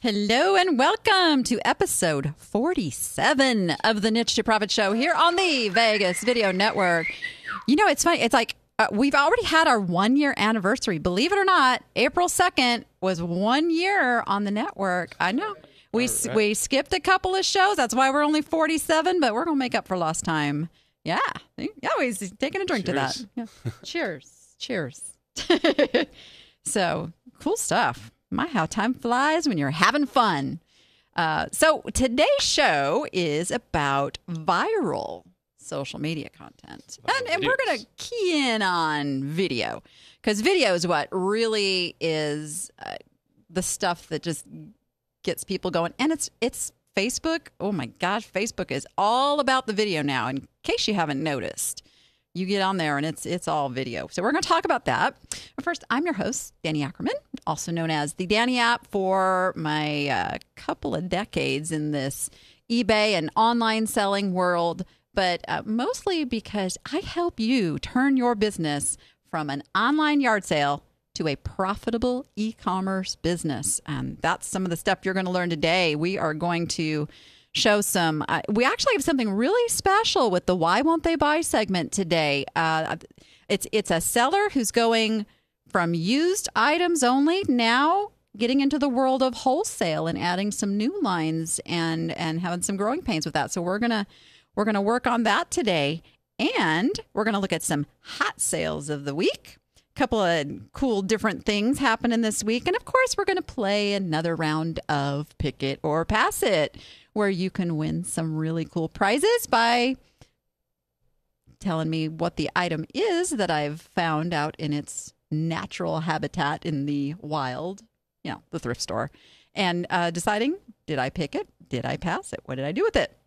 Hello and welcome to episode 47 of the Niche to Profit Show here on the Vegas Video Network. You know, it's funny. It's like we've already had our 1 year anniversary. Believe it or not, April 2nd was 1 year on the network. I know. We skipped a couple of shows. That's why we're only 47, but we're going to make up for lost time. Yeah. Yeah, he's taking a drink to that. Yeah. Cheers. Cheers. So, cool stuff. My, how time flies when you're having fun. So today's show is about viral social media content. And we're going to key in on video. Because video is what really is the stuff that just gets people going. And it's Facebook. Oh my gosh, Facebook is all about the video now. In case you haven't noticed. You get on there and it's all video. So we're going to talk about that. But first, I'm your host, Danni Ackerman, also known as the Danni app for my couple of decades in this eBay and online selling world, but mostly because I help you turn your business from an online yard sale to a profitable e-commerce business. And that's some of the stuff you're going to learn today. We are going to show some, we actually have something really special with the Why Won't They Buy segment today. It's a seller who's going from used items only, now getting into the world of wholesale and adding some new lines and having some growing pains with that. So we're gonna work on that today, and we're gonna look at some hot sales of the week. Couple of cool different things happening this week. And of course, we're going to play another round of Pick It or Pass It, where you can win some really cool prizes by telling me what the item is that I've found out in its natural habitat in the wild, you know, the thrift store, and deciding, did I pick it? Did I pass it? What did I do with it?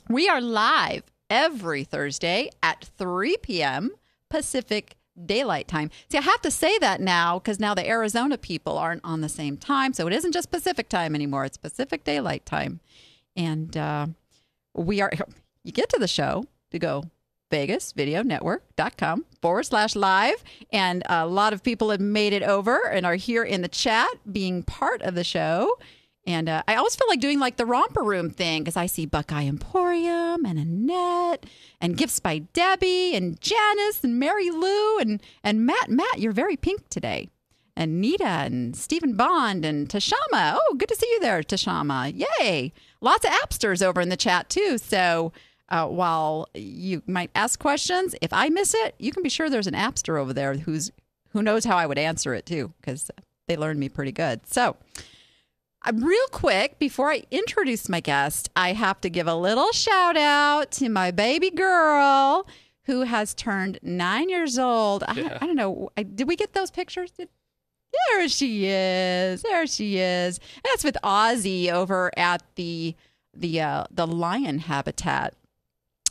We are live every Thursday at 3 p.m. Pacific Daylight Time. See, I have to say that now because now the Arizona people aren't on the same time. So it isn't just Pacific Time anymore. It's Pacific Daylight Time. And you get to the show to go VegasVideoNetwork.com/live. And a lot of people have made it over and are here in the chat being part of the show. And I always feel like doing like the romper room thing because I see Buckeye Emporium and Annette and Gifts by Debbie and Janice and Mary Lou and Matt. Matt, you're very pink today. And Nita and Stephen Bond and Tashama. Oh, good to see you there, Tashama. Yay. Lots of appsters over in the chat too. So while you might ask questions, if I miss it, you can be sure there's an appster over there who knows how I would answer it too because they learned me pretty good. So real quick, before I introduce my guest, I have to give a little shout out to my baby girl who has turned 9 years old. Yeah. I don't know. Did we get those pictures? There she is. There she is. That's with Ozzy over at the lion habitat,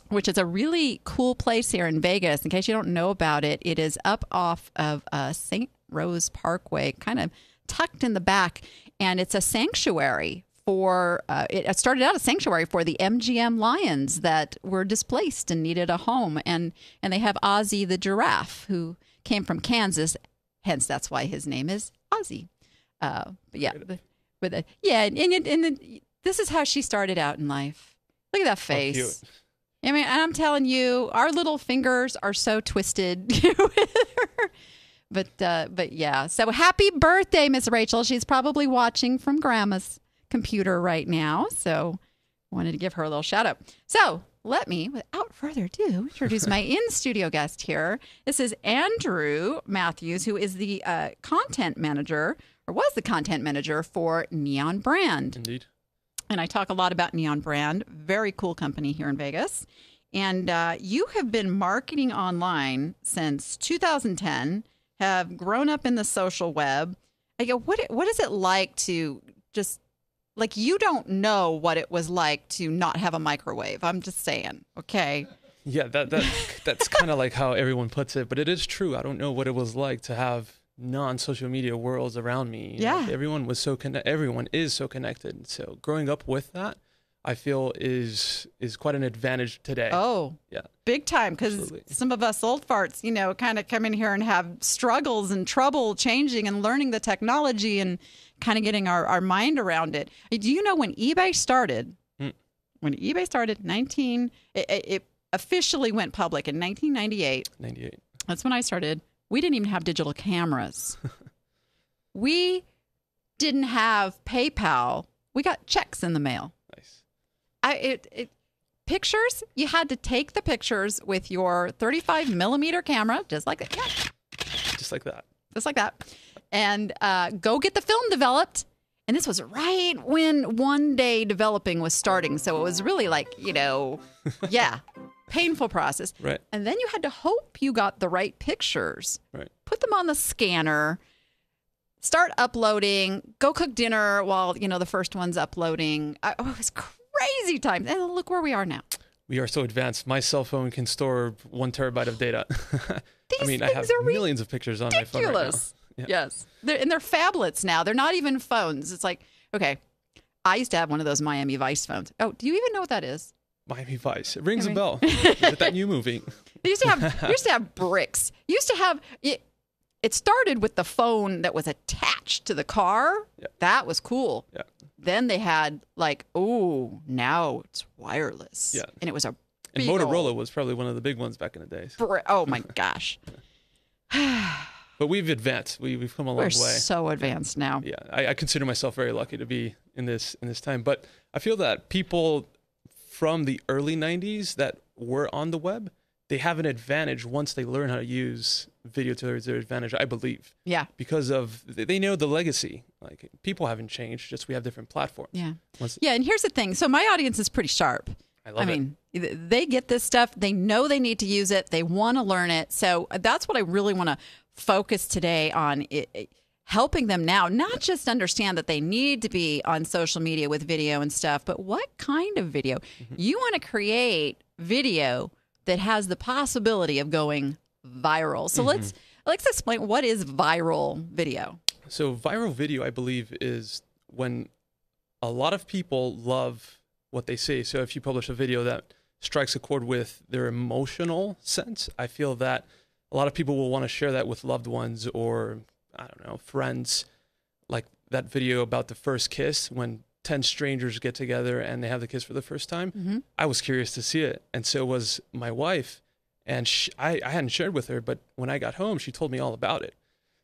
which is a really cool place here in Vegas. In case you don't know about it, it is up off of St. Rose Parkway, kind of tucked in the back. And it's a sanctuary for, it started out a sanctuary for the MGM lions that were displaced and needed a home. And they have Ozzy the giraffe, who came from Kansas. Hence, that's why his name is Ozzy. But yeah, and this is how she started out in life. Look at that face. I mean, and I'm telling you, our little fingers are so twisted with her. But yeah, so happy birthday, Miss Rachel. She's probably watching from Grandma's computer right now. So wanted to give her a little shout out. So let me, without further ado, introduce my in-studio guest here. This is Andrew Matthews, who is the content manager, or was the content manager for NeONBRAND. Indeed. And I talk a lot about NeONBRAND. Very cool company here in Vegas. And you have been marketing online since 2010. Have grown up in the social web. I go, what is it like to just, like, you don't know what it was like to not have a microwave. I'm just saying, okay? Yeah, that's kind of like how everyone puts it, but it is true. I don't know what it was like to have non-social media worlds around me. You know, everyone is so connected. So growing up with that, I feel is quite an advantage today. Oh, yeah, big time. Because some of us old farts, kind of come in here and have struggles and trouble changing and learning the technology and kind of getting our mind around it. Do you know when eBay started? When eBay started, it officially went public in 1998. 98. That's when I started. We didn't even have digital cameras. We didn't have PayPal. We got checks in the mail. Nice. Pictures, you had to take the pictures with your 35 millimeter camera, just like that. Yeah. Just like that. Just like that. And go get the film developed. And this was right when one-day developing was starting. So it was really like, painful process. Right. And then you had to hope you got the right pictures. Right. Put them on the scanner. Start uploading. Go cook dinner while, the first one's uploading. It was crazy times. And look where we are now. We are so advanced. My cell phone can store 1 terabyte of data. I have millions of pictures on my phone right now. Yeah. Yes. They're phablets now. They're not even phones. It's like, okay, I used to have one of those Miami Vice phones. Oh, do you even know what that is? Miami Vice. It rings a bell. Is it that new movie? They used to have bricks. You used to have it started with the phone that was attached to the car. Yeah. That was cool. Yeah. Then they had now it's wireless. Yeah. And it was and Motorola was probably one of the big ones back in the days. Oh my gosh. But we've advanced. We've come a long way. We're so advanced now. Yeah, I consider myself very lucky to be in this time. But I feel that people from the early 90s that were on the web, they have an advantage once they learn how to use video to their advantage, I believe. Yeah. Because they know the legacy. Like, people haven't changed, just we have different platforms. Yeah. And here's the thing. So my audience is pretty sharp. I mean, they get this stuff. They know they need to use it. They want to learn it. So that's what I really want to focus today on, helping them now, not just understand that they need to be on social media with video and stuff, but what kind of video. You want to create video that has the possibility of going viral. So let's explain, what is viral video? So viral video, I believe, is when a lot of people love what they see. So if you publish a video that strikes a chord with their emotional sense, I feel that a lot of people will want to share that with loved ones or, I don't know, friends. Like that video about the first kiss, when 10 strangers get together and they have the kiss for the first time. I was curious to see it. And so was my wife. And I hadn't shared with her, but when I got home, she told me all about it.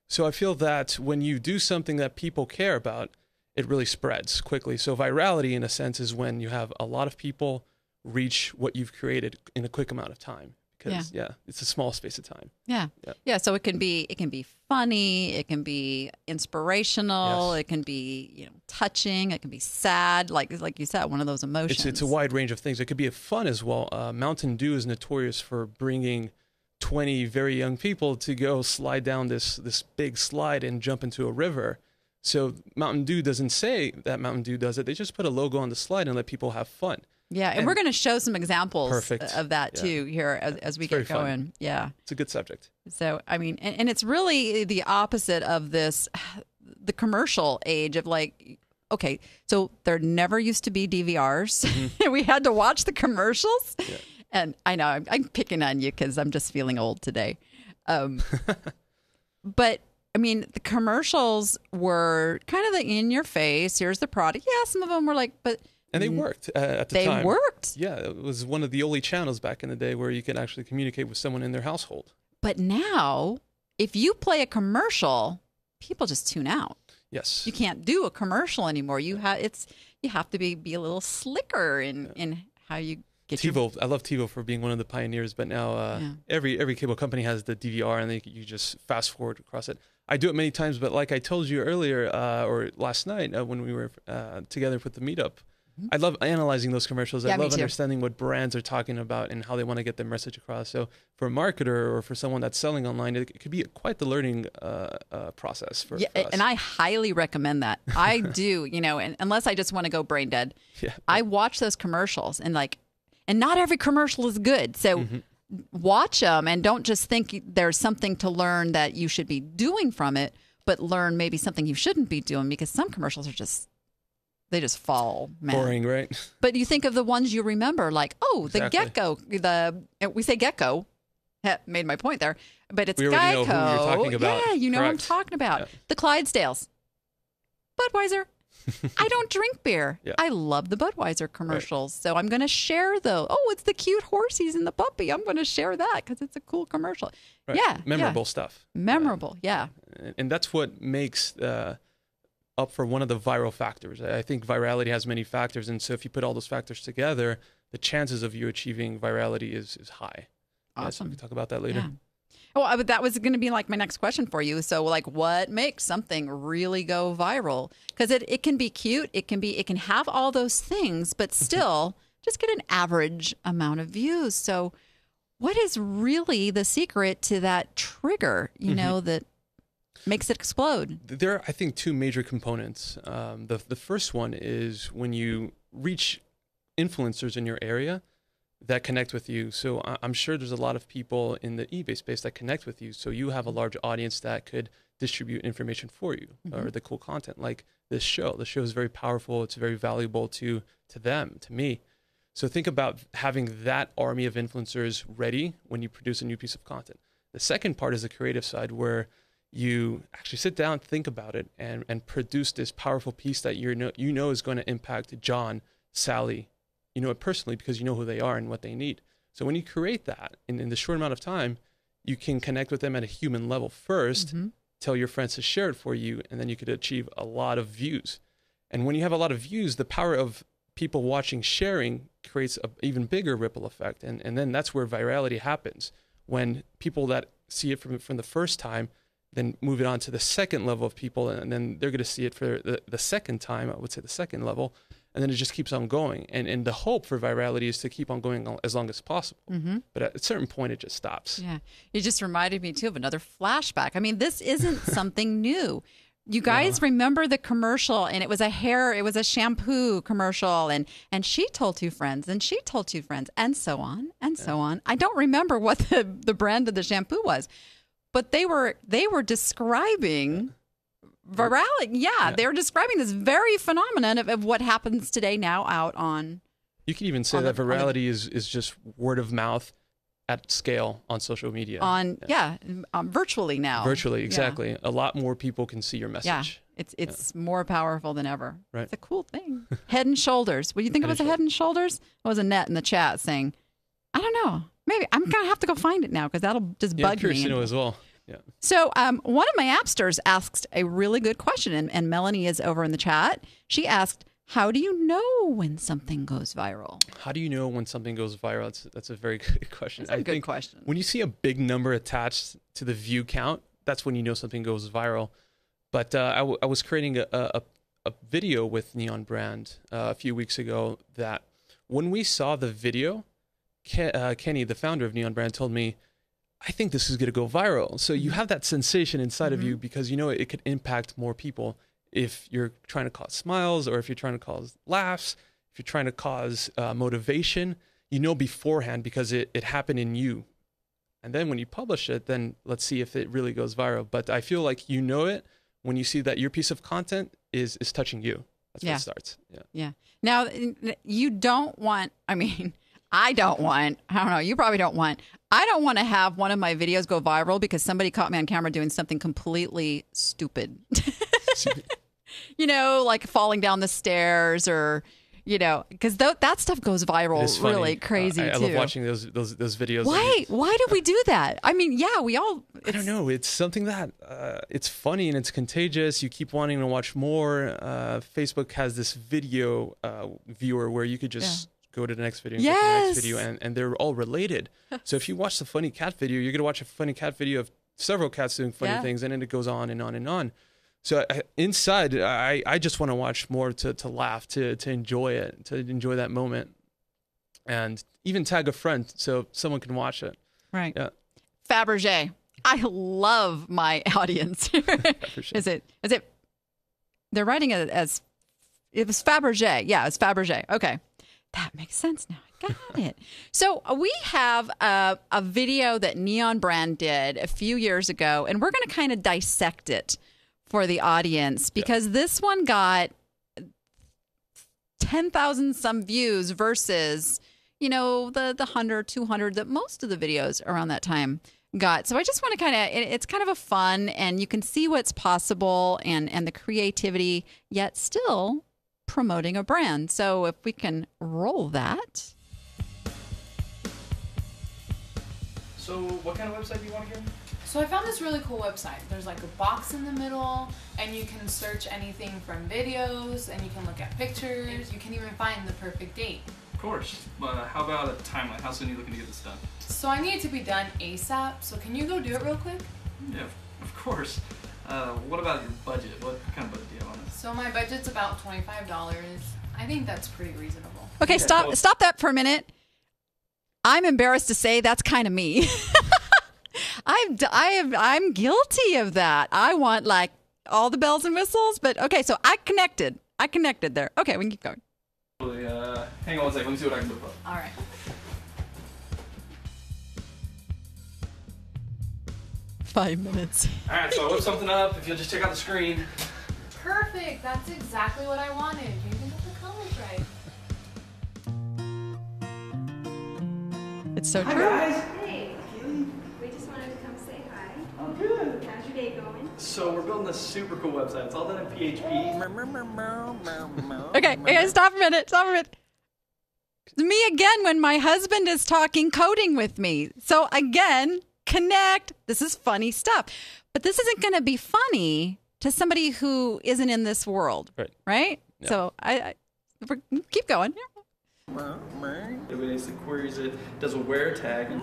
So I feel that when you do something that people care about, it really spreads quickly. So virality, in a sense, is when you have a lot of people reach what you've created in a quick amount of time. Because it's a small space of time. Yeah. So it can be funny, it can be inspirational, it can be touching, it can be sad, like you said, one of those emotions. It's a wide range of things. It could be fun as well. Mountain Dew is notorious for bringing 20 very young people to go slide down this big slide and jump into a river. So Mountain Dew doesn't say that Mountain Dew does it. They just put a logo on the slide and let people have fun. Yeah, and we're going to show some examples of that too here as we get going. Fun. Yeah. It's a good subject. So, I mean, and it's really the opposite of the commercial age of like, okay, so there never used to be DVRs. We had to watch the commercials. Yeah. And I know I'm picking on you because I'm just feeling old today. But I mean, the commercials were kind of the in your face. Here's the product. Yeah, some of them were like, but. And they worked at the time. They worked. Yeah, it was one of the only channels back in the day where you could actually communicate with someone in their household. But now, if you play a commercial, people just tune out. Yes. You can't do a commercial anymore. You have to be a little slicker in how you get TiVo. I love TiVo for being one of the pioneers, but now every cable company has the DVR, and you just fast forward across it. I do it many times, but like I told you earlier or last night when we were together with the meetup, I love analyzing those commercials. I love understanding what brands are talking about and how they want to get their message across. So for a marketer or for someone that's selling online, it could be quite the learning process for us. And I highly recommend that. I do, and unless I just want to go brain dead, I watch those commercials and not every commercial is good. So watch them and don't just think there's something to learn that you should be doing from it, but learn maybe something you shouldn't be doing, because some commercials are just fall, man. Boring, right? But you think of the ones you remember, like, oh, the Exactly. gecko. We say gecko. Made my point there, but it's We Geico. already know who you're talking about. Yeah, you know what I'm Correct. talking about. Yeah. The Clydesdales, Budweiser. I don't drink beer. Yeah. I love the Budweiser commercials, so I'm going to share those. Oh, it's the cute horsies and the puppy. I'm going to share that because it's a cool commercial. Right. Yeah, Memorable stuff. memorable. Yeah. And that's what makes up for one of the viral factors. I think virality has many factors, and so if you put all those factors together, the chances of you achieving virality is high. Yeah, so we can talk about that later. Yeah. Well, that was going to be like my next question for you. So, like, what makes something really go viral? Because it can be cute, it can have all those things, but still just get an average amount of views. So, what is really the secret to that trigger? You know, that makes it explode? There are, I think, two major components. The first one is when you reach influencers in your area that connect with you. So I'm sure there's a lot of people in the eBay space that connect with you. So you have a large audience that could distribute information for you or the cool content like this show. The show is very powerful. It's very valuable to them, to me. So think about having that army of influencers ready when you produce a new piece of content. The second part is the creative side where you actually sit down, think about it, and produce this powerful piece that you know is going to impact John, Sally, you know it personally because you know who they are and what they need. So when you create that in the short amount of time, you can connect with them at a human level first, tell your friends to share it for you, and then you could achieve a lot of views. And when you have a lot of views, the power of people watching, sharing creates an even bigger ripple effect. And then that's where virality happens. When people that see it from the first time, then move it on to the second level of people, and then they're going to see it for the second time, I would say the second level. And then it just keeps on going. And the hope for virality is to keep on going as long as possible. But at a certain point, it just stops. Yeah. You just reminded me, too, of another flashback. I mean, this isn't something new. You guys remember the commercial, and it was a shampoo commercial, and she told two friends, and she told two friends, and so on, and so on. I don't remember what the brand of the shampoo was, but they were describing virality. Yeah, they were describing this very phenomenon of what happens today now out on. You could even say that virality is just word of mouth at scale on social media. Virtually now. Virtually, exactly. Yeah. A lot more people can see your message. Yeah, it's more powerful than ever. Right. It's a cool thing. Head and Shoulders. What do you think it was? A Head and Shoulders? It was a net in the chat saying, I don't know. Maybe I'm gonna have to go find it now because that'll just bug me. Curious to know as well. Yeah. So one of my appsters asked a really good question, and Melanie is over in the chat. She asked, how do you know when something goes viral? How do you know when something goes viral? That's a very good question. That's a good question. When you see a big number attached to the view count, that's when you know something goes viral. But I was creating a video with NeONBRAND a few weeks ago that when we saw the video, Kenny, the founder of NeONBRAND, told me, I think this is going to go viral. So you have that sensation inside of you because you know it could impact more people. If you're trying to cause smiles or if you're trying to cause laughs, if you're trying to cause motivation, you know beforehand because it happened in you. And then when you publish it, then let's see if it really goes viral. But I feel like you know it when you see that your piece of content is touching you. That's where it starts. Yeah. Now, you don't want, I don't want to have one of my videos go viral because somebody caught me on camera doing something completely stupid. Like falling down the stairs or, because that stuff goes viral really crazy too. I love watching those videos. Why do we do that? We all... I don't know. It's something that it's funny and it's contagious. You keep wanting to watch more. Facebook has this video viewer where you could just go to the next video and go to the next video, and they're all related. So if you watch the funny cat video, you're going to watch a funny cat video of several cats doing funny things, and then it goes on and on and on. So inside, I just want to watch more to laugh, to enjoy it, to enjoy that moment, and even tag a friend so someone can watch it. Right. Yeah. Fabergé. I love my audience. Is it? They're writing it as it was Fabergé. Yeah, it's Fabergé. Okay. That makes sense now. I got it. So we have a video that NeONBRAND did a few years ago, and we're going to kind of dissect it for the audience because this one got 10,000 some views versus, you know, the 100, 200 that most of the videos around that time got. So I just want to it's kind of a fun, and you can see what's possible and the creativity, yet still promoting a brand. So if we can roll that. So what kind of website do you want to get? So I found this really cool website. There's like a box in the middle, and you can search anything from videos, and you can look at pictures. You can even find the perfect date. Of course. How about a timeline? How soon are you looking to get this done? So I need it to be done ASAP. So can you go do it real quick? Yeah, of course. What about your budget? What kind of budget do you have on this? So my budget's about $25. I think that's pretty reasonable. Okay, stop that for a minute. I'm embarrassed to say that's kind of me. I'm guilty of that. I want like all the bells and whistles, but okay, so I connected there. Okay, we can keep going. Hang on one second. Let me see what I can whip up. All right. Five minutes. All right, so I whipped something up. If you'll just check out the screen. Perfect. That's exactly what I wanted. You even got the colors right. It's so Hi, true. guys. Hey, we just wanted to come say hi. Oh, good. How's your day going? So we're building this super cool website. It's all done in PHP. Okay, stop a minute. It's me again when my husband is talking coding with me. So again, connect. This is funny stuff. But this isn't going to be funny to somebody who isn't in this world. Right? Yeah. So I keep going. It basically queries it, does a where tag, and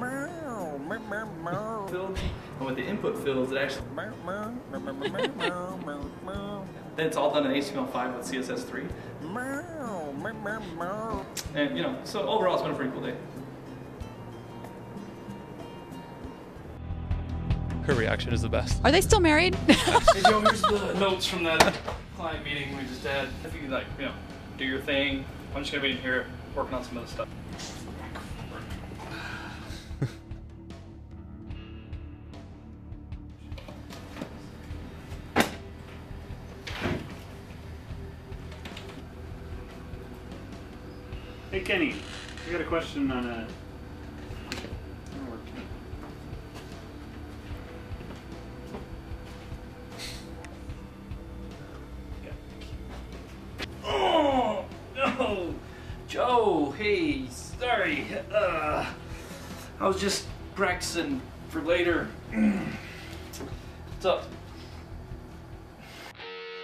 with the input fields, it actually. Then it's all done in HTML5 with CSS3. And so overall, it's been a pretty cool day. Her reaction is the best. Are they still married? Hey Joe, here's the notes from that client meeting we just had. If you could do your thing. I'm just gonna be in here working on some other stuff. Hey Kenny, I got a question on a. Oh no, Joe. Hey, sorry. I was just practicing for later. What's up?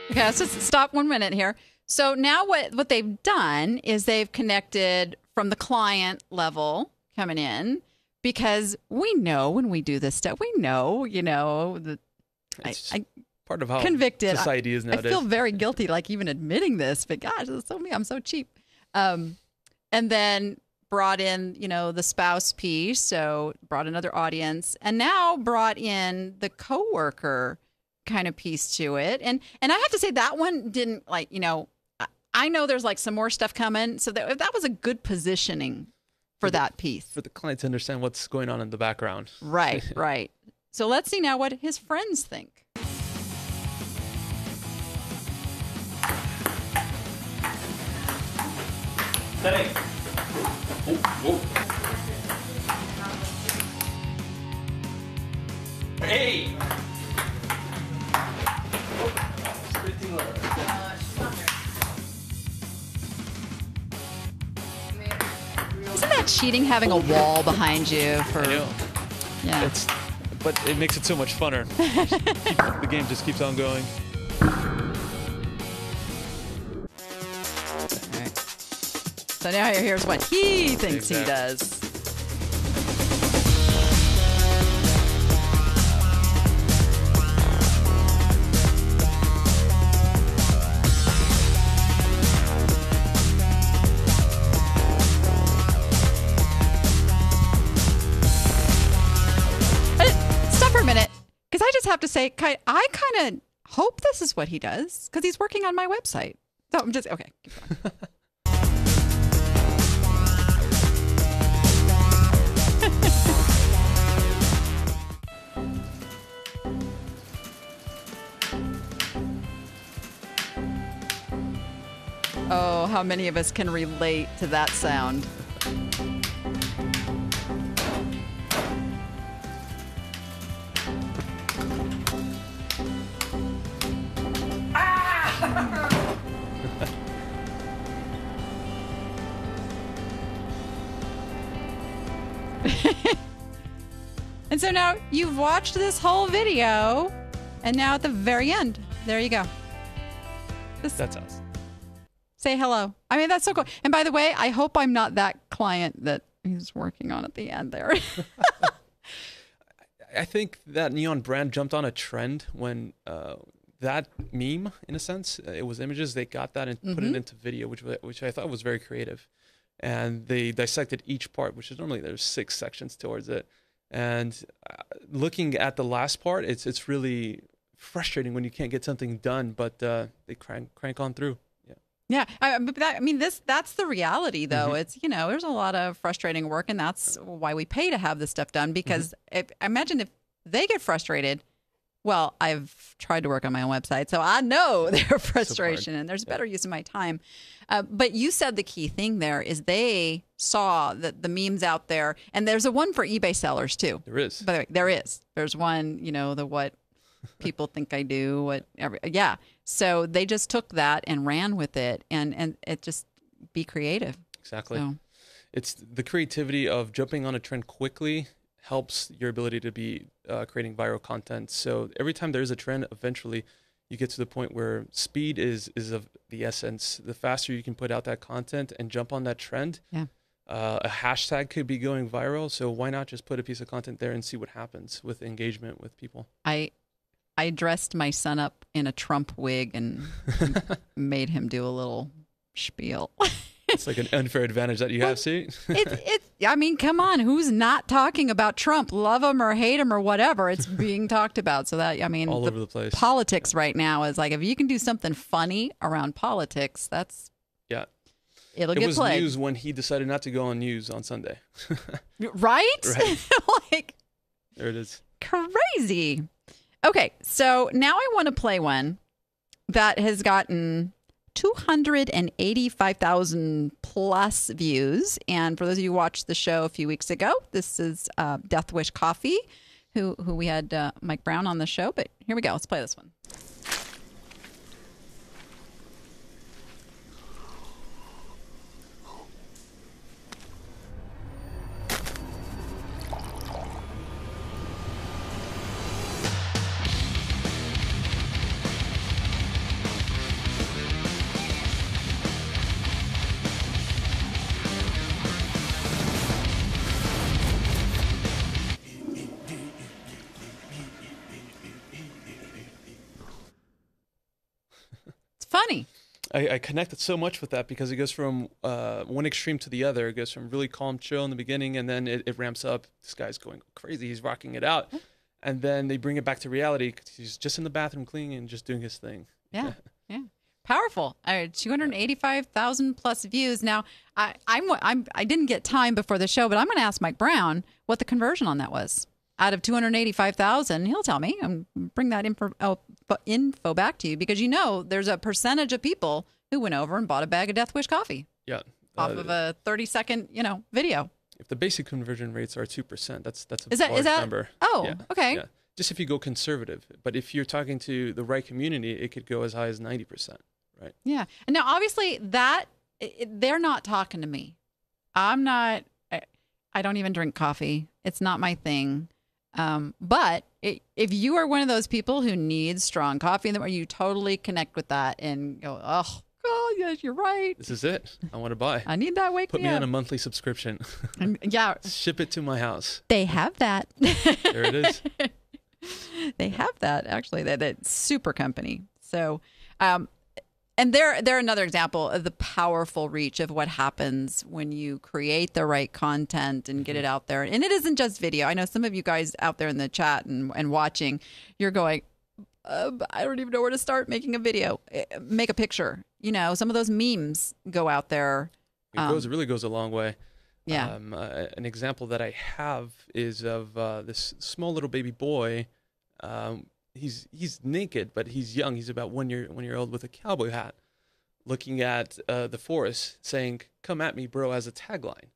Okay, let's just stop 1 minute here. So now what they've done is they've connected from the client level coming in, because we know when we do this stuff, we know, It's part of how convicted. society is nowadays. I feel very guilty, like even admitting this, but gosh, it's so me. I'm so cheap. And then brought in, the spouse piece. So brought another audience, and now brought in the coworker kind of piece to it. And I have to say that one didn't I know there's like some more stuff coming. So that was a good positioning for that piece. For the client to understand what's going on in the background. Right, right. So let's see now what his friends think. Danni. Whoa. Hey. Pretty low. Isn't that cheating having a wall behind you for? I know. Yeah. But it makes it so much funner. The game just keeps on going. Right. So now here's what he thinks he does. I just have to say, I kind of hope this is what he does, because he's working on my website. So I'm just, okay, keep going. Oh, how many of us can relate to that sound. And so now you've watched this whole video, and now at the very end, there you go. That's us. Say hello. I mean, that's so cool. And by the way, I hope I'm not that client that he's working on at the end there. I think that Neon brand jumped on a trend when that meme, in a sense, it was images. They got that and put it into video, which I thought was very creative. And they dissected each part, which is normally there's 6 sections towards it. And looking at the last part, it's really frustrating when you can't get something done, but they crank on through. Yeah. That's the reality, though. It's, there's a lot of frustrating work, and that's why we pay to have this stuff done, because I imagine if they get frustrated, well, I've tried to work on my own website, so I know their frustration, and there's better use of my time. But you said the key thing there is they saw that the memes out there, and there's a one for eBay sellers too. There is. By the way, there is. There's one, the what people think I do, yeah. So they just took that and ran with it, and it just be creative. Exactly. So. It's the creativity of jumping on a trend quickly helps your ability to be creating viral content. So every time there is a trend, eventually you get to the point where speed is of the essence. The faster you can put out that content and jump on that trend, a hashtag could be going viral. So why not just put a piece of content there and see what happens with engagement with people? I dressed my son up in a Trump wig and made him do a little spiel. It's like an unfair advantage that you have, see? I mean, come on. Who's not talking about Trump? Love him or hate him or whatever. It's being talked about. So that, all over the place. Politics right now is like, if you can do something funny around politics, it'll get played. It was news when he decided not to go on news on Sunday. Right? Like, there it is. Crazy. Okay. So now I want to play one that has gotten 285,000 plus views. And for those of you who watched the show a few weeks ago, this is Death Wish Coffee, who we had Mike Brown on the show. But here we go. Let's play this one. Funny. I connected so much with that because it goes from one extreme to the other. It goes from really calm, chill in the beginning, and then it ramps up. This guy's going crazy. He's rocking it out. And then they bring it back to reality. He's just in the bathroom cleaning and just doing his thing. Yeah. Powerful. 285,000 plus views. Now, I didn't get time before the show, but I'm going to ask Mike Brown what the conversion on that was. Out of 285,000, he'll tell me and bring that info back to you, because there's a percentage of people who went over and bought a bag of Death Wish coffee. Yeah. Off of a 30-second, video. If the basic conversion rates are 2%, that's a large large number. Oh, yeah. Okay. Yeah. Just if you go conservative. But if you're talking to the right community, it could go as high as 90%, right? Yeah. And now, obviously, they're not talking to me. I don't even drink coffee. It's not my thing. But if you are one of those people who needs strong coffee, where you totally connect with that and go, oh, yes, you're right. This is it. I want to buy. I need that. Put me on a monthly subscription. Yeah. Ship it to my house. They have that. There it is. They have that, actually. That super company. So, and they're another example of the powerful reach of what happens when you create the right content and get it out there. And it isn't just video. I know some of you guys out there in the chat and watching, you're going, I don't even know where to start making a video. Make a picture. Some of those memes go out there. It really goes a long way. Yeah. An example that I have is of this small little baby boy. He's naked, but he's young. He's about one year old with a cowboy hat, looking at the forest, saying, "Come at me, bro," as a tagline.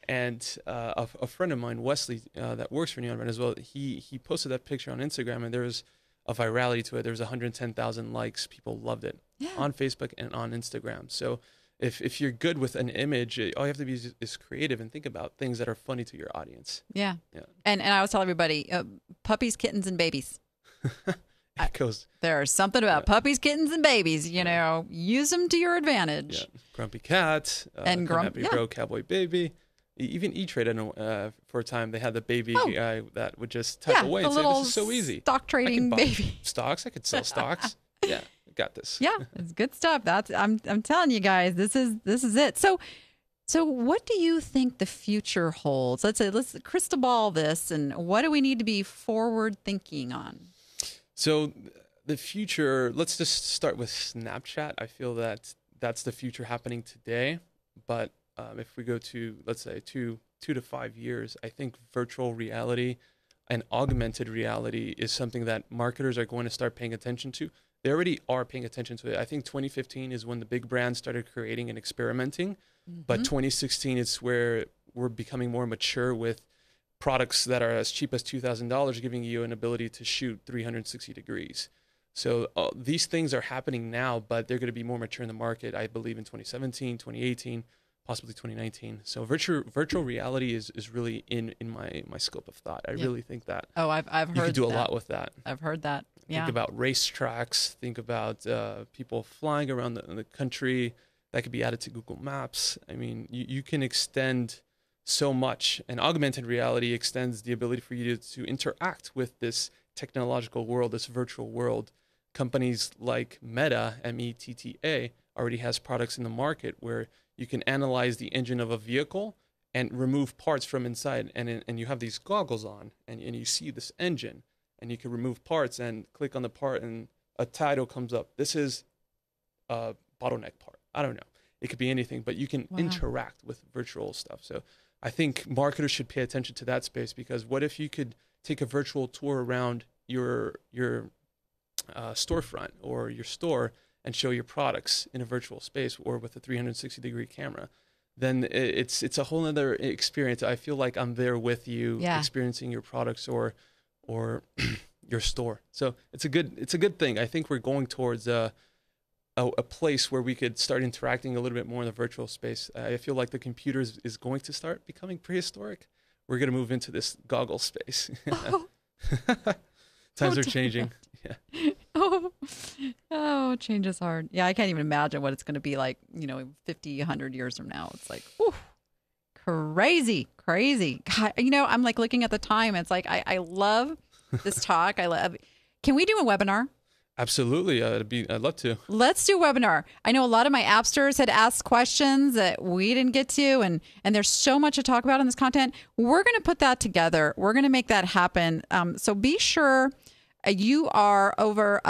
And a friend of mine, Wesley, that works for NeONBRANDS as well, he posted that picture on Instagram, and there was a virality to it. There was 110,000 likes. People loved it on Facebook and on Instagram. So if you're good with an image, all you have to be is creative and think about things that are funny to your audience. Yeah. And I always tell everybody, puppies, kittens, and babies. There's something about puppies, kittens, and babies. You know, use them to your advantage. Yeah. Grumpy cat and Grumpy Bro, Cowboy Baby. Even E-Trade, I know, for a time they had the baby guy that would just type away and say, "This is so easy." Stock trading baby. Stocks. I could sell stocks. Yeah, I got this. Yeah, it's good stuff. I'm telling you guys, this is it. So what do you think the future holds? Let's crystal ball this, and what do we need to be forward thinking on? So the future, let's just start with Snapchat. I feel that that's the future happening today, but if we go to, let's say, two to 5 years, I think virtual reality and augmented reality is something that marketers are going to start paying attention to. They already are paying attention to it. I think 2015 is when the big brands started creating and experimenting, but 2016 is where we're becoming more mature with products that are as cheap as $2,000, giving you an ability to shoot 360 degrees. So these things are happening now, but they're going to be more mature in the market, I believe, in 2017, 2018, possibly 2019. So virtual reality is really in my scope of thought. I really think that. Oh, I've heard you could do that. a lot with that. I've heard that. Yeah. Think about racetracks. Think about people flying around the country. That could be added to Google Maps. I mean, you can extend so much, and augmented reality extends the ability for you to interact with this technological world, this virtual world. Companies like Meta, METTA, already has products in the market where you can analyze the engine of a vehicle and remove parts from inside, and you have these goggles on, and you see this engine, and you can remove parts and click on the part, and a title comes up. This is a bottleneck part. I don't know. It could be anything, but you can interact with virtual stuff. So I think marketers should pay attention to that space, because what if you could take a virtual tour around your storefront or your store and show your products in a virtual space or with a 360-degree camera? Then it's a whole other experience. I feel like I'm there with you, experiencing your products or your store. So it's a good thing. I think we're going towards a place where we could start interacting a little bit more in the virtual space. I feel like the computer is going to start becoming prehistoric. We're going to move into this goggle space. Times are changing. Yeah. Oh, change is hard. Yeah, I can't even imagine what it's going to be like, 50, 100 years from now. It's like, whew, crazy. God, I'm like looking at the time. It's like, I love this talk. Can we do a webinar? Absolutely. I'd love to. Let's do a webinar. I know a lot of my appsters had asked questions that we didn't get to, and there's so much to talk about in this content. We're going to put that together. We're going to make that happen. So be sure you are over,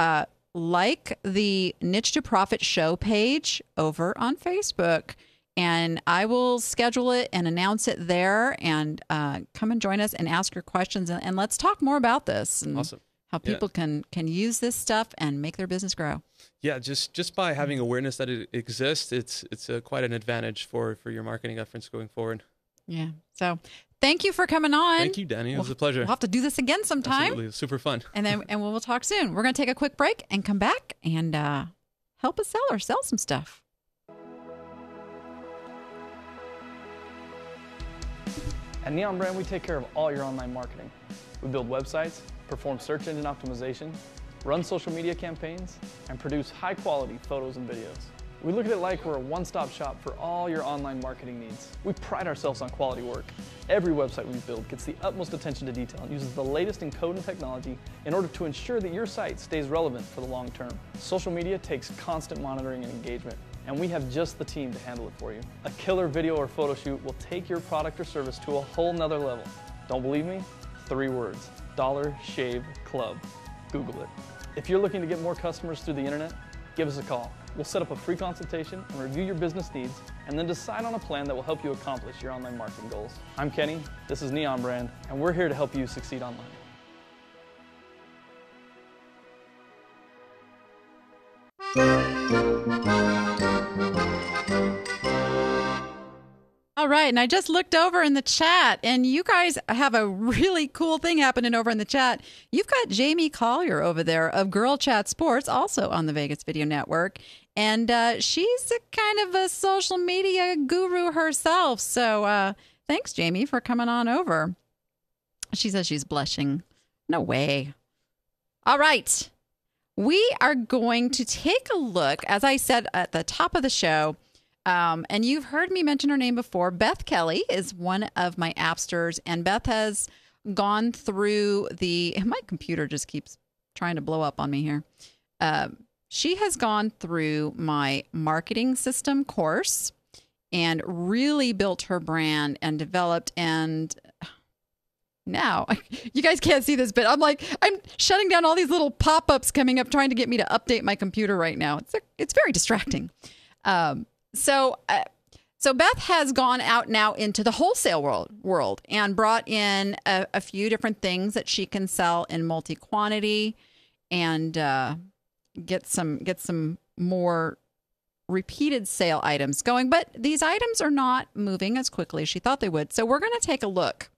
like the Niche to Profit show page over on Facebook, and I will schedule it and announce it there, and come and join us and ask your questions, and let's talk more about this. And awesome. How people can use this stuff and make their business grow. Yeah, just by having awareness that it exists, it's quite an advantage for your marketing efforts going forward. Yeah. So thank you for coming on. Thank you, Danny. It was a pleasure. We'll have to do this again sometime. Absolutely. Super fun. And we'll talk soon. We're going to take a quick break and come back and help us sell some stuff. At NeONBRAND, we take care of all your online marketing. We build websites, perform search engine optimization, run social media campaigns, and produce high-quality photos and videos. We look at it like we're a one-stop shop for all your online marketing needs. We pride ourselves on quality work. Every website we build gets the utmost attention to detail and uses the latest in code and technology in order to ensure that your site stays relevant for the long term. Social media takes constant monitoring and engagement, and we have just the team to handle it for you. A killer video or photo shoot will take your product or service to a whole nother level. Don't believe me? 3 words. Dollar Shave Club. Google it. If you're looking to get more customers through the internet, give us a call. We'll set up a free consultation and review your business needs, and then decide on a plan that will help you accomplish your online marketing goals. I'm Kenny, this is NeONBRAND, and we're here to help you succeed online. right. And I just looked over in the chat, and you guys have a really cool thing happening over in the chat. You've got Jamie Collier over there of Girl Chat Sports, also on the Vegas Video Network. And she's a kind of a social media guru herself. So thanks, Jamie, for coming on over. She says she's blushing. No way. All right. We are going to take a look, as I said at the top of the show, and you've heard me mention her name before. Beth Kelly is one of my appsters, and Beth has gone through my computer just keeps trying to blow up on me here. She has gone through my marketing system course and really built her brand and developed, and now you guys can't see this, but I'm shutting down all these little pop-ups coming up trying to get me to update my computer right now. It's very distracting. So Beth has gone out now into the wholesale world and brought in a few different things that she can sell in multi-quantity and get some more repeated sale items going. But these items are not moving as quickly as she thought they would. So we're going to take a look.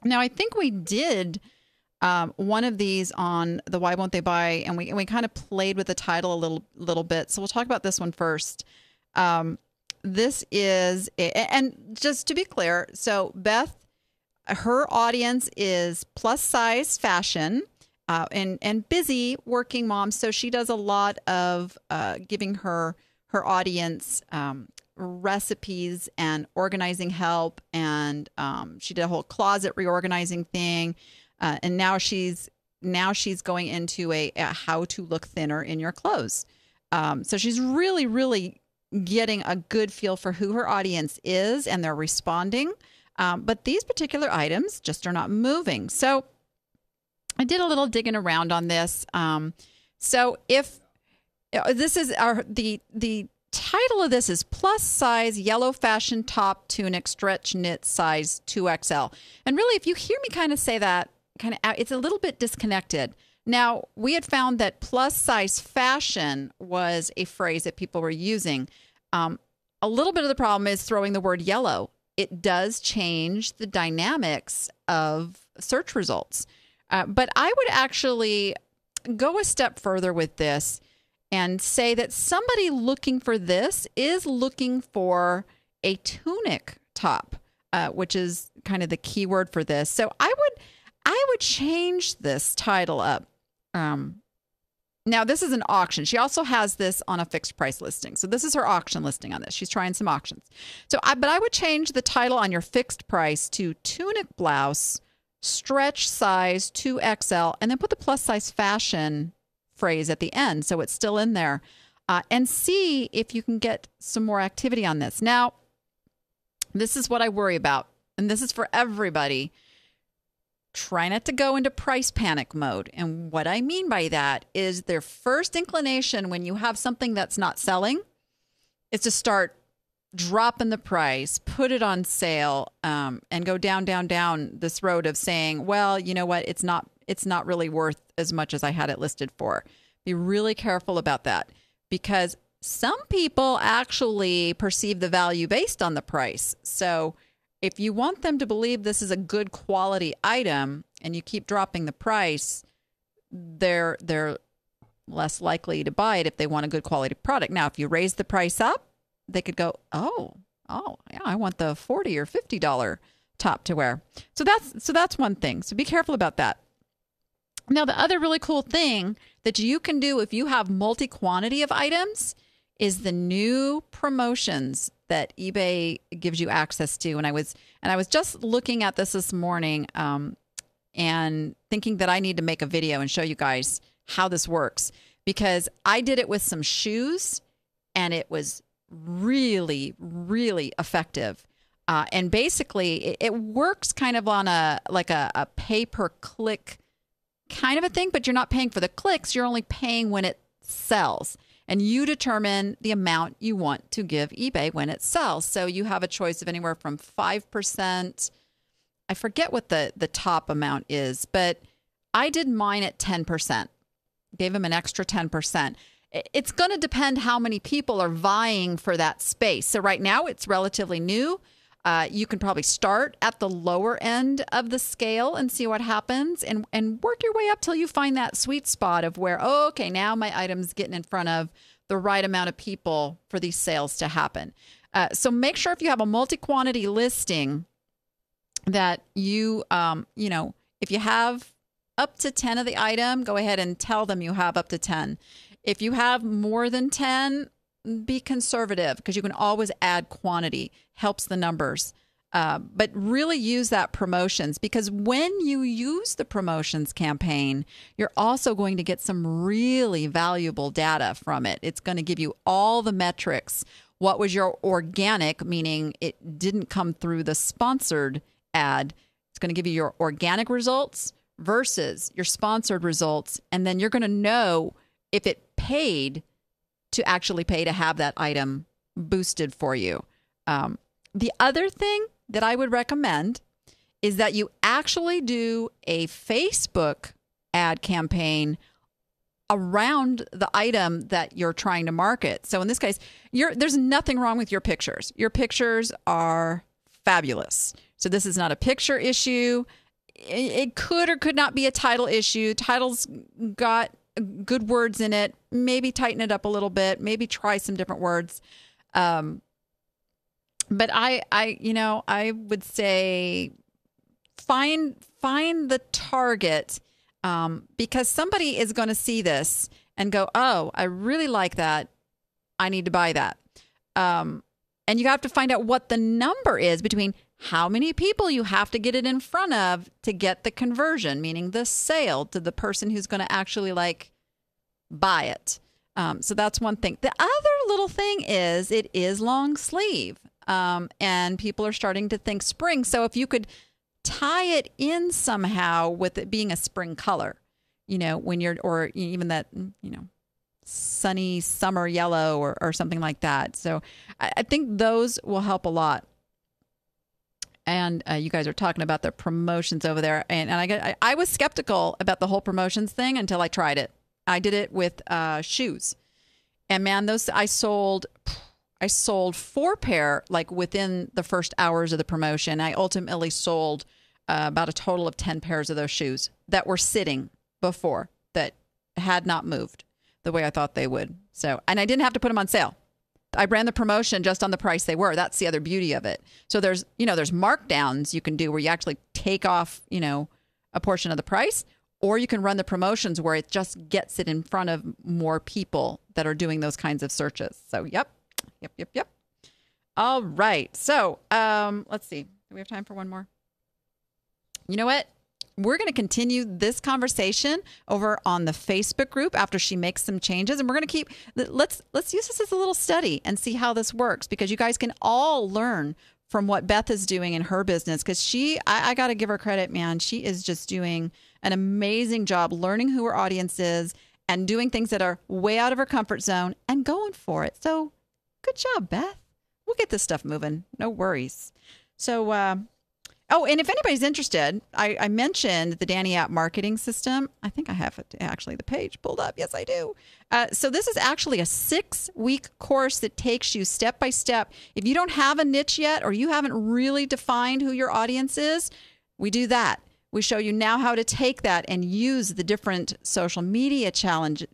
Now, I think we did one of these on the Why Won't They Buy, and we kind of played with the title a little bit. So we'll talk about this one first. This is, and just to be clear, so Beth, her audience is plus size fashion and busy working moms. So she does a lot of giving her audience recipes and organizing help, and she did a whole closet reorganizing thing, and now she's going into a how to look thinner in your clothes. So she's really getting a good feel for who her audience is, and they're responding, but these particular items just are not moving. So I did a little digging around on this. So if this is the title of this is plus size yellow fashion top tunic stretch knit size 2XL. And really, if you hear me kind of say that, it's a little bit disconnected. Now, we had found that plus size fashion was a phrase that people were using. A little bit of the problem is throwing the word yellow. It does change the dynamics of search results. But I would actually go a step further with this and say that somebody looking for this is looking for a tunic top, which is kind of the key word for this. So I would change this title up. Now, this is an auction. She also has this on a fixed price listing. So this is her auction listing on this. She's trying some auctions. But I would change the title on your fixed price to tunic blouse, stretch size 2XL, and then put the plus size fashion phrase at the end, so it's still in there, and see if you can get some more activity on this. Now, this is what I worry about, and this is for everybody. Try not to go into price panic mode. And what I mean by that is their first inclination when you have something that's not selling is to start dropping the price, put it on sale, and go down this road of saying, well, you know what, it's not really worth as much as I had it listed for. Be really careful about that, because some people actually perceive the value based on the price. So if you want them to believe this is a good quality item and you keep dropping the price, they're less likely to buy it if they want a good quality product. Now, if you raise the price up, they could go, oh, yeah, I want the $40 or $50 top to wear. So that's one thing. So be careful about that. Now, the other really cool thing that you can do if you have multi-quantity of items is the new promotions that eBay gives you access to. And I was just looking at this morning and thinking that I need to make a video and show you guys how this works, because I did it with some shoes and it was really, really effective. And basically it works kind of on a pay-per-click kind of a thing, but you're not paying for the clicks. You're only paying when it sells. And you determine the amount you want to give eBay when it sells. So you have a choice of anywhere from 5%. I forget what the top amount is, but I did mine at 10%. Gave them an extra 10%. It's going to depend how many people are vying for that space. So right now it's relatively new. You can probably start at the lower end of the scale and see what happens and work your way up till you find that sweet spot of where, oh, okay, now my item's getting in front of the right amount of people for these sales to happen. So make sure if you have a multi-quantity listing that you, if you have up to 10 of the item, go ahead and tell them you have up to 10. If you have more than 10, be conservative because you can always add quantity, helps the numbers. But really use that promotions because when you use the promotions campaign, you're also going to get some really valuable data from it. It's going to give you all the metrics. What was your organic, meaning it didn't come through the sponsored ad. It's going to give you your organic results versus your sponsored results. And then you're going to know if it paid to actually pay to have that item boosted for you. The other thing that I would recommend is that you actually do a Facebook ad campaign around the item that you're trying to market. So in this case, there's nothing wrong with your pictures. Your pictures are fabulous. So this is not a picture issue. It could or could not be a title issue. Title's got good words in it. Maybe tighten it up a little bit. Maybe try some different words. But I would say find the target because somebody is going to see this and go, oh, I really like that. I need to buy that. And you have to find out what the number is between how many people you have to get it in front of to get the conversion, meaning the sale to the person who's going to actually buy it. So that's one thing. The other little thing is it is long sleeve. And people are starting to think spring. So if you could tie it in somehow with it being a spring color, when you're, or even that, sunny summer yellow or something like that. So I think those will help a lot. And you guys are talking about the promotions over there. And I was skeptical about the whole promotions thing until I tried it. I did it with shoes. And man, I sold 4 pair within the first hours of the promotion. I ultimately sold about a total of 10 pairs of those shoes that were sitting before that had not moved the way I thought they would. So, and I didn't have to put them on sale. I ran the promotion just on the price they were. That's the other beauty of it. So there's markdowns you can do where you actually take off, a portion of the price, or you can run the promotions where it just gets it in front of more people that are doing those kinds of searches. So, Yep. All right. So, let's see. Do we have time for one more? You know what? We're going to continue this conversation over on the Facebook group after she makes some changes. And we're going to let's use this as a little study and see how this works because you guys can all learn from what Beth is doing in her business because I got to give her credit, man. She is just doing an amazing job learning who her audience is and doing things that are way out of her comfort zone and going for it. So good job, Beth. We'll get this stuff moving. No worries. So, and if anybody's interested, I mentioned the Danni app marketing system. I think I have actually the page pulled up. Yes, I do. So this is actually a 6-week course that takes you step by step. If you don't have a niche yet or you haven't really defined who your audience is, we do that. We show you now how to take that and use the different social media channels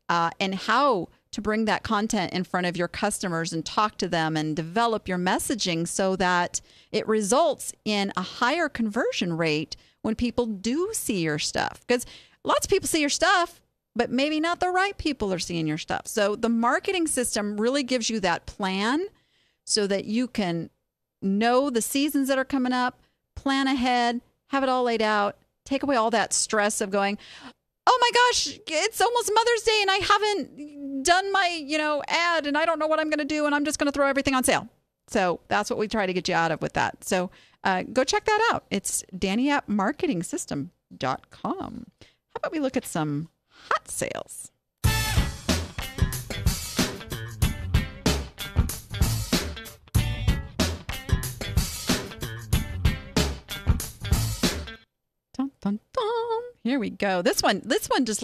and how to bring that content in front of your customers and talk to them and develop your messaging so that it results in a higher conversion rate when people do see your stuff. Because lots of people see your stuff, but maybe not the right people are seeing your stuff. So the marketing system really gives you that plan so that you can know the seasons that are coming up, plan ahead, have it all laid out, take away all that stress of going, oh my gosh, it's almost Mother's Day and I haven't done my, ad and I don't know what I'm going to do and I'm just going to throw everything on sale. So that's what we try to get you out of with that. So go check that out. It's DanniAppMarketingSystem.com. How about we look at some hot sales? Dun, dun, dun. Here we go. This one just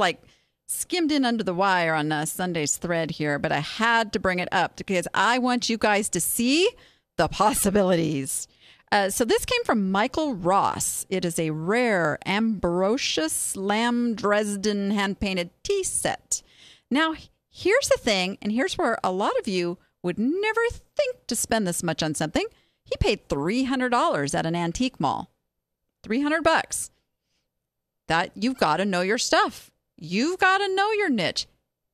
skimmed in under the wire on Sunday's thread here, but I had to bring it up because I want you guys to see the possibilities. So this came from Michael Ross. It is a rare Ambrosius Lamb Dresden hand-painted tea set. Now, here's the thing, and here's where a lot of you would never think to spend this much on something. He paid $300 at an antique mall. $300. That you've got to know your stuff. You've got to know your niche.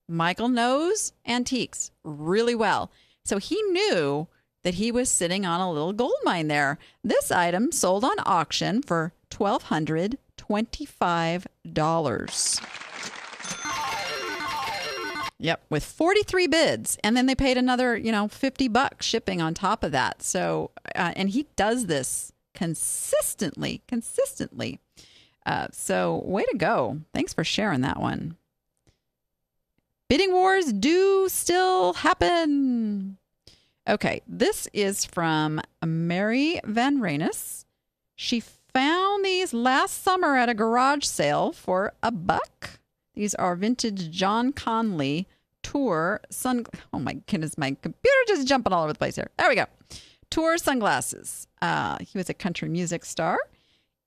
Michael knows antiques really well. So he knew that he was sitting on a little gold mine there. This item sold on auction for $1,225. Yep, with 43 bids. And then they paid another, $50 shipping on top of that. So, and he does this consistently. So way to go. Thanks for sharing that one. Bidding wars do still happen. Okay, this is from Mary Van Reynes. She found these last summer at a garage sale for $1. These are vintage John Conley Tour oh my goodness, my computer just jumping all over the place here. There we go. Tour sunglasses. He was a country music star,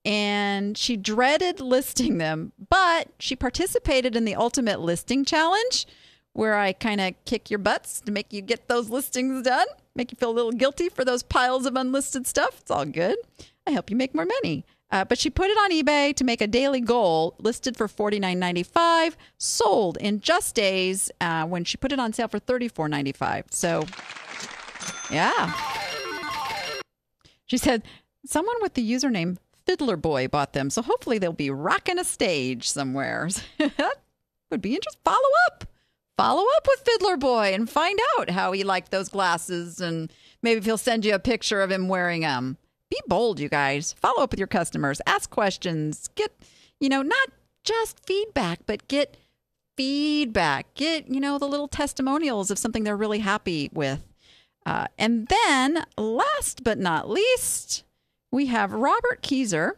and she dreaded listing them, but she participated in the Ultimate Listing Challenge, where I kind of kick your butts to make you get those listings done, make you feel a little guilty for those piles of unlisted stuff. It's all good. I help you make more money. But she put it on eBay to make a daily goal, listed for $49.95, sold in just days when she put it on sale for $34.95. So, yeah. She said someone with the username Fiddler Boy bought them, so hopefully they'll be rocking a stage somewhere. That would be interesting. Follow up with Fiddler Boy and find out how he liked those glasses, and maybe if he'll send you a picture of him wearing them. Be bold, you guys. Follow up with your customers. Ask questions. Get, not just feedback, but get feedback. Get, the little testimonials of something they're really happy with. And then, last but not least, we have Robert Keyser.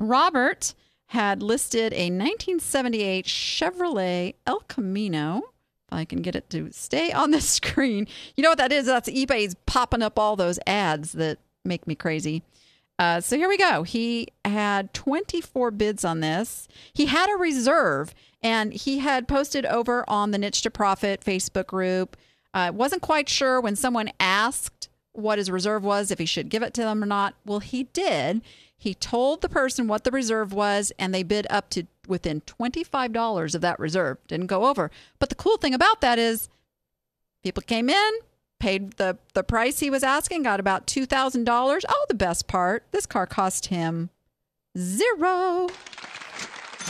Robert had listed a 1978 Chevrolet El Camino. If I can get it to stay on the screen. You know what that is? That's eBay's popping up all those ads that make me crazy. So here we go. He had 24 bids on this. He had a reserve, and he had posted over on the Niche to Profit Facebook group. Wasn't quite sure when someone asked what his reserve was, if he should give it to them or not. Well, he did. He told the person what the reserve was, and they bid up to within $25 of that reserve. Didn't go over. But the cool thing about that is people came in, paid the price he was asking, got about $2,000. Oh, the best part, this car cost him $0.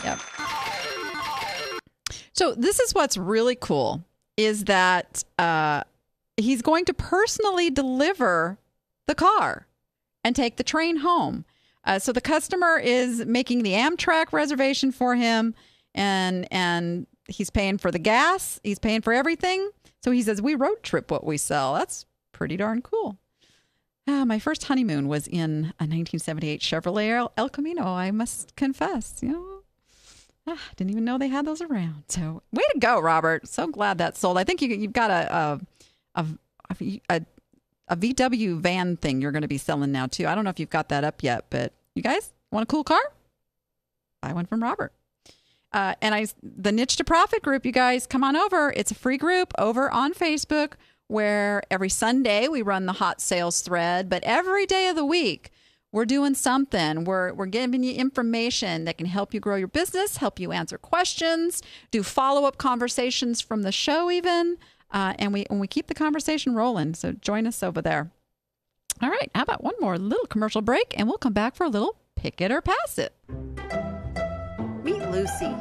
Yep. So this is what's really cool, is that he's going to personally deliver the car and take the train home. So the customer is making the Amtrak reservation for him, and he's paying for the gas. He's paying for everything. So he says, we road trip what we sell. That's pretty darn cool. My first honeymoon was in a 1978 Chevrolet El Camino, I must confess. Didn't even know they had those around. So way to go, Robert. So glad that sold. I think you've got a VW van thing you're going to be selling now, too. I don't know if you've got that up yet, but you guys want a cool car? Buy one from Robert. The Niche to Profit group, you guys, come on over. It's a free group over on Facebook where every Sunday we run the hot sales thread, but every day of the week we're doing something. We're giving you information that can help you grow your business, help you answer questions, do follow-up conversations from the show even, and we keep the conversation rolling. So join us over there. All right, how about one more little commercial break, and we'll come back for a little Pick It or Pass It. Meet Lucy.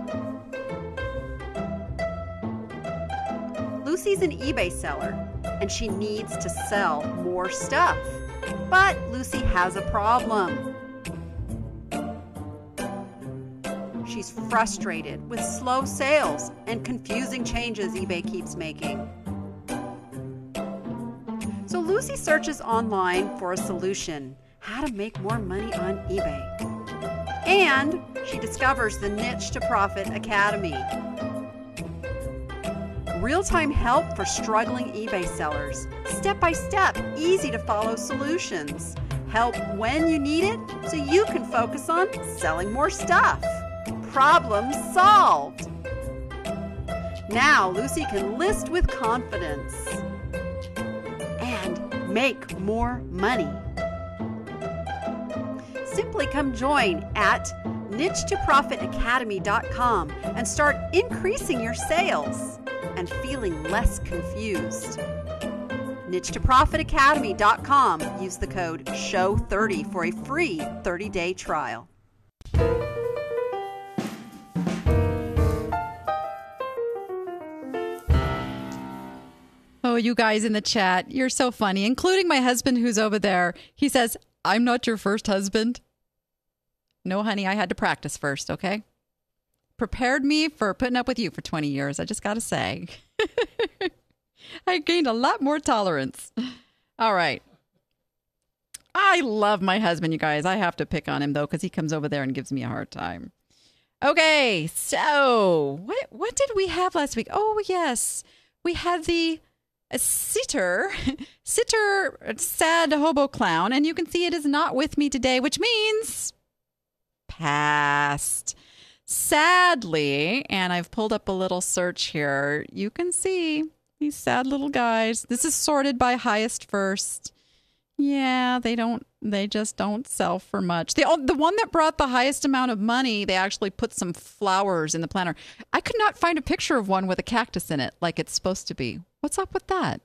Lucy's an eBay seller, and she needs to sell more stuff. But Lucy has a problem. She's frustrated with slow sales and confusing changes eBay keeps making. So Lucy searches online for a solution, how to make more money on eBay. And she discovers the Niche to Profit Academy. real-time help for struggling eBay sellers. Step-by-step, easy-to-follow solutions. Help when you need it so you can focus on selling more stuff. Problem solved. Now Lucy can list with confidence and make more money. Simply come join at niche2profitacademy.com and start increasing your sales and feeling less confused. niche2profitacademy.com. Use the code SHOW30 for a free 30-day trial. Oh, you guys in the chat, you're so funny, including my husband who's over there. He says, I'm not your first husband. No, honey, I had to practice first, okay? Prepared me for putting up with you for 20 years, I just got to say. I gained a lot more tolerance. All right. I love my husband, you guys. I have to pick on him, though, because he comes over there and gives me a hard time. Okay, so what did we have last week? Oh, yes. We had the sitter, sad hobo clown, and you can see it is not with me today, which means passed. Sadly, and I've pulled up a little search here, you can see these sad little guys. This is sorted by highest first. Yeah, they just don't sell for much. The one that brought the highest amount of money, they actually put some flowers in the planner. I could not find a picture of one with a cactus in it like it's supposed to be. What's up with that?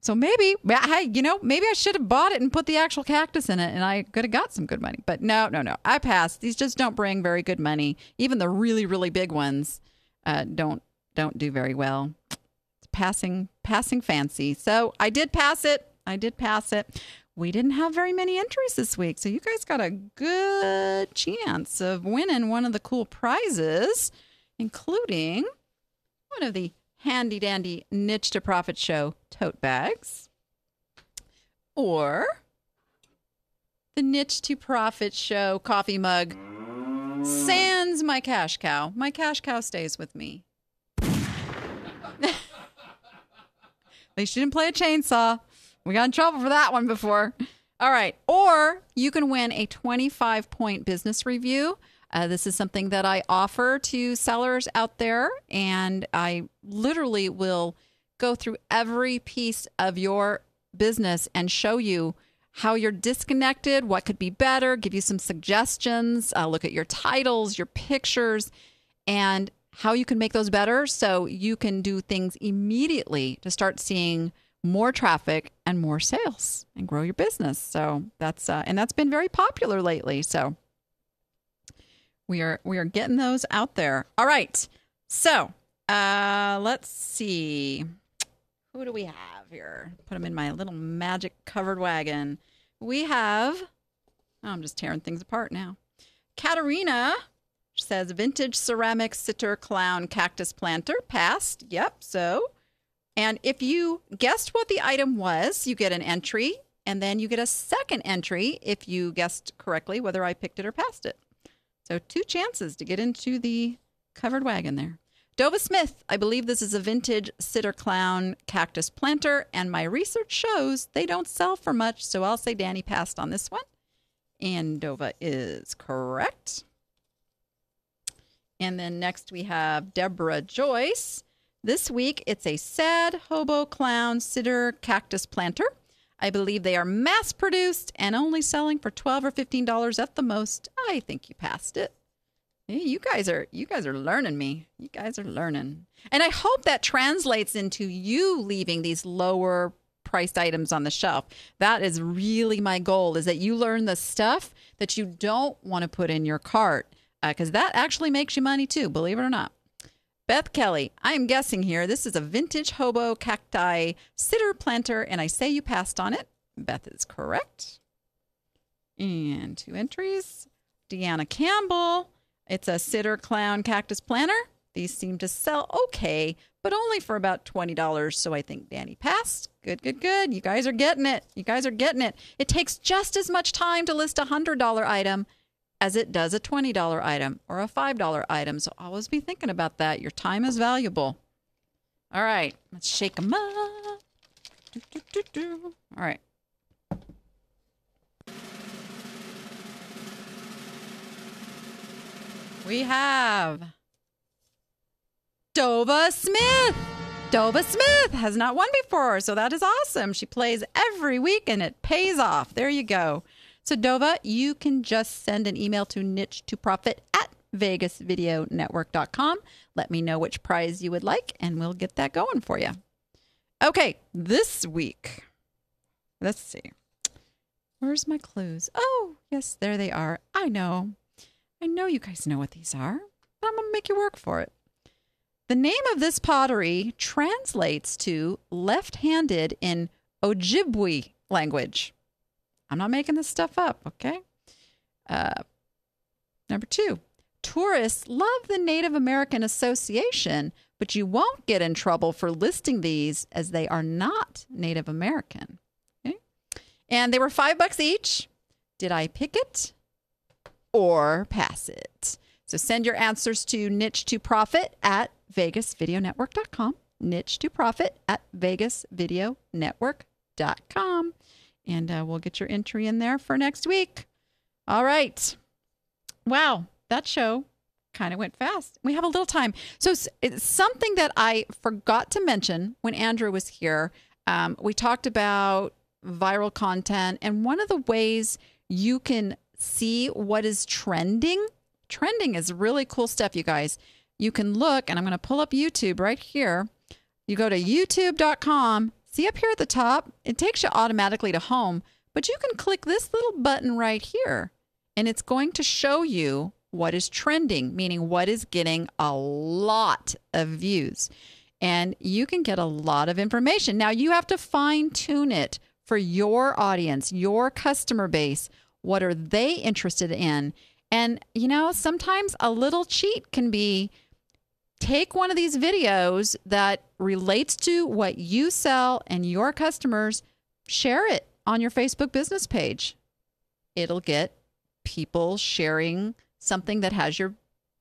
So maybe, hey, maybe I should have bought it and put the actual cactus in it and I could have got some good money. But no. I passed. These just don't bring very good money. Even the really, really big ones don't do very well. It's passing fancy. So I did pass it. We didn't have very many entries this week, so you guys got a good chance of winning one of the cool prizes, including one of the handy-dandy Niche to Profit Show tote bags or the Niche to Profit Show coffee mug, sans my cash cow. My cash cow stays with me. At least you didn't play a chainsaw. We got in trouble for that one before. All right. Or you can win a 25-point business review. This is something that I offer to sellers out there, and I literally will go through every piece of your business and show you how you're disconnected, what could be better, give you some suggestions, look at your titles, your pictures, and how you can make those better so you can do things immediately to start seeing more traffic and more sales and grow your business. So that's been very popular lately. So we are getting those out there. All right. So let's see. Who do we have here? Put them in my little magic covered wagon. We have, I'm just tearing things apart now. Katarina says vintage ceramic sitter clown cactus planter passed. Yep. So, and if you guessed what the item was, you get an entry, and then you get a second entry if you guessed correctly whether I picked it or passed it. So 2 chances to get into the covered wagon there. Dova Smith, I believe this is a vintage sitter clown cactus planter, and my research shows they don't sell for much, so I'll say Danny passed on this one. And Dova is correct. And then next we have Deborah Joyce. This week, it's a sad hobo clown sitter cactus planter. I believe they are mass-produced and only selling for $12 or $15 at the most. I think you passed it. Hey, you guys are learning me. You guys are learning. And I hope that translates into you leaving these lower priced items on the shelf. That is really my goal, is that you learn the stuff that you don't want to put in your cart, because that actually makes you money too, believe it or not. Beth Kelly, I am guessing here, this is a vintage hobo cacti sitter planter, and I say you passed on it. Beth is correct. And 2 entries. Deanna Campbell, it's a sitter clown cactus planter. These seem to sell okay, but only for about $20, so I think Danny passed. Good. You guys are getting it. It takes just as much time to list a $100 item as it does a $20 item or a $5 item. So always be thinking about that. Your time is valuable. All right. Let's shake them up. All right. We have Dova Smith. Dova Smith has not won before, so that is awesome. She plays every week, and it pays off. There you go. So, Dova, you can just send an email to niche2profit@vegasvideonetwork.com. Let me know which prize you would like, and we'll get that going for you. Okay, this week, let's see. Where's my clues? Oh, yes, there they are. I know you guys know what these are, but I'm going to make you work for it. The name of this pottery translates to left-handed in Ojibwe language. I'm not making this stuff up, okay? Number 2, tourists love the Native American Association, but you won't get in trouble for listing these as they are not Native American. Okay? And they were $5 each. Did I pick it or pass it? So send your answers to niche2profit@vegasvideonetwork.com. niche2profit@vegasvideonetwork.com. And we'll get your entry in there for next week. All right. Wow, that show kind of went fast. We have a little time. So it's something that I forgot to mention when Andrew was here. We talked about viral content, and one of the ways you can see what is trending. Trending is really cool stuff, you guys. You can look, and I'm going to pull up YouTube right here. You go to youtube.com. See up here at the top, it takes you automatically to home, but you can click this little button right here, and it's going to show you what is trending, meaning what is getting a lot of views. And you can get a lot of information. Now, you have to fine-tune it for your audience, your customer base. What are they interested in? And, sometimes a little cheat can be take one of these videos that relates to what you sell and your customers, share it on your Facebook business page. It'll get people sharing something that has your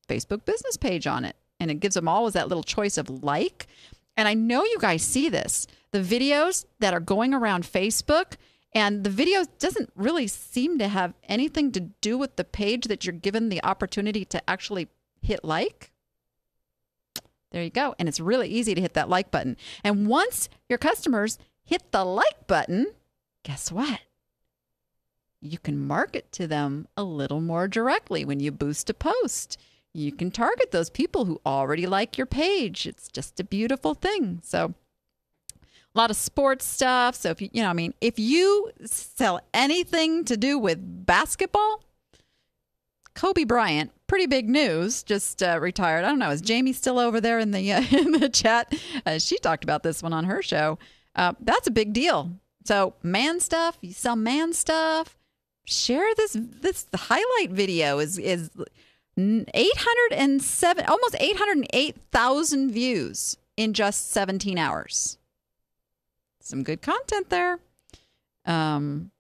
Facebook business page on it. And it gives them always that little choice of like. And I know you guys see this. The videos that are going around Facebook, and the video doesn't really seem to have anything to do with the page that you're given the opportunity to actually hit like. There you go. And it's really easy to hit that like button. And once your customers hit the like button, guess what? You can market to them a little more directly when you boost a post. You can target those people who already like your page. It's just a beautiful thing. So a lot of sports stuff. So if you sell anything to do with basketball, Kobe Bryant, pretty big news, just retired. I don't know. Is Jamie still over there in the chat? She talked about this one on her show. That's a big deal. So man stuff, you sell man stuff. Share this. The highlight video is 807, almost 808,000 views in just 17 hours. Some good content there. You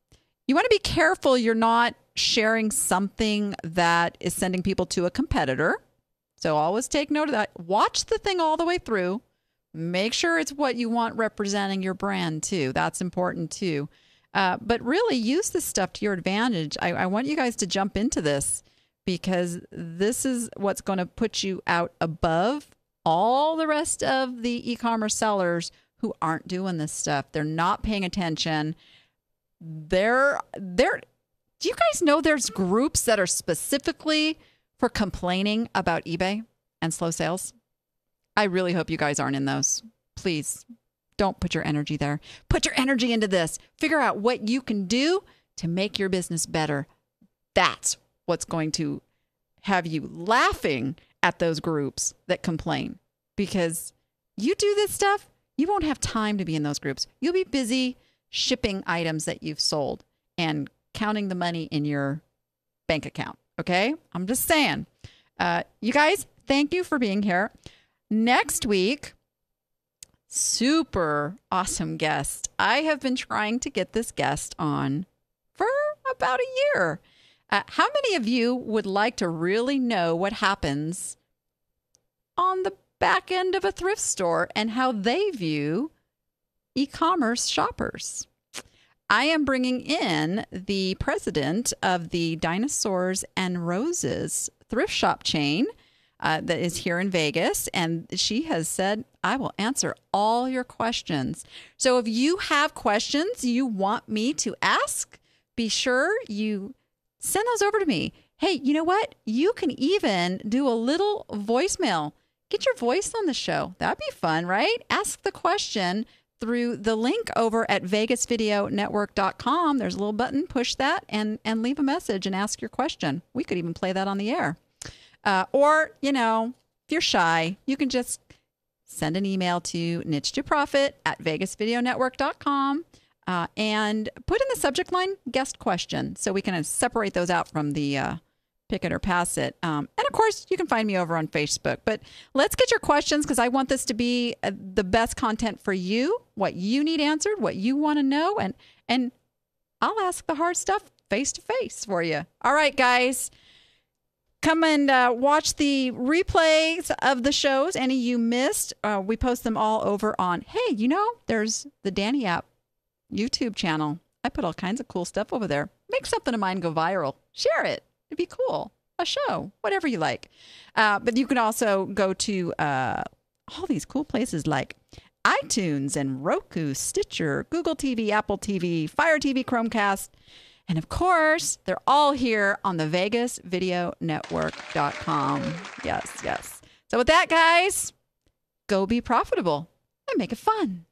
want to be careful you're not sharing something that is sending people to a competitor. So always take note of that. Watch the thing all the way through. Make sure it's what you want representing your brand too. That's important too. But really use this stuff to your advantage. I want you guys to jump into this because this is what's going to put you out above all the rest of the e-commerce sellers who aren't doing this stuff. They're not paying attention. Do you guys know there's groups that are specifically for complaining about eBay and slow sales? I really hope you guys aren't in those. Please don't put your energy there. Put your energy into this. Figure out what you can do to make your business better. That's what's going to have you laughing at those groups that complain. Because you do this stuff, you won't have time to be in those groups. You'll be busy shipping items that you've sold and counting the money in your bank account. Okay? I'm just saying. You guys, thank you for being here. Next week, super awesome guest. I have been trying to get this guest on for about a year. How many of you would like to really know what happens on the back end of a thrift store and how they view e-commerce shoppers. I am bringing in the president of the Dinosaurs and Roses thrift shop chain that is here in Vegas, and she has said, I will answer all your questions. So if you have questions you want me to ask, be sure you send those over to me. Hey, you know what? You can even do a little voicemail. Get your voice on the show. That'd be fun, right? Ask the question through the link over at vegasvideonetwork.com. There's a little button. Push that and leave a message and ask your question. We could even play that on the air. Or, you know, if you're shy, you can just send an email to niche2profit@vegasvideonetwork.com and put in the subject line guest question so we can separate those out from the pick it or pass it. And of course, you can find me over on Facebook. But let's get your questions because I want this to be the best content for you, what you need answered, what you want to know. And I'll ask the hard stuff face to face for you. All right, guys. Come and watch the replays of the shows. Any you missed, we post them all over on, hey, you know, there's the Danni app YouTube channel. I put all kinds of cool stuff over there. Make something of mine go viral. Share it. It'd be cool. A show, whatever you like. But you can also go to all these cool places like iTunes and Roku, Stitcher, Google TV, Apple TV, Fire TV, Chromecast. And of course, they're all here on the VegasVideoNetwork.com. Yes, yes. So with that, guys, go be profitable and make it fun.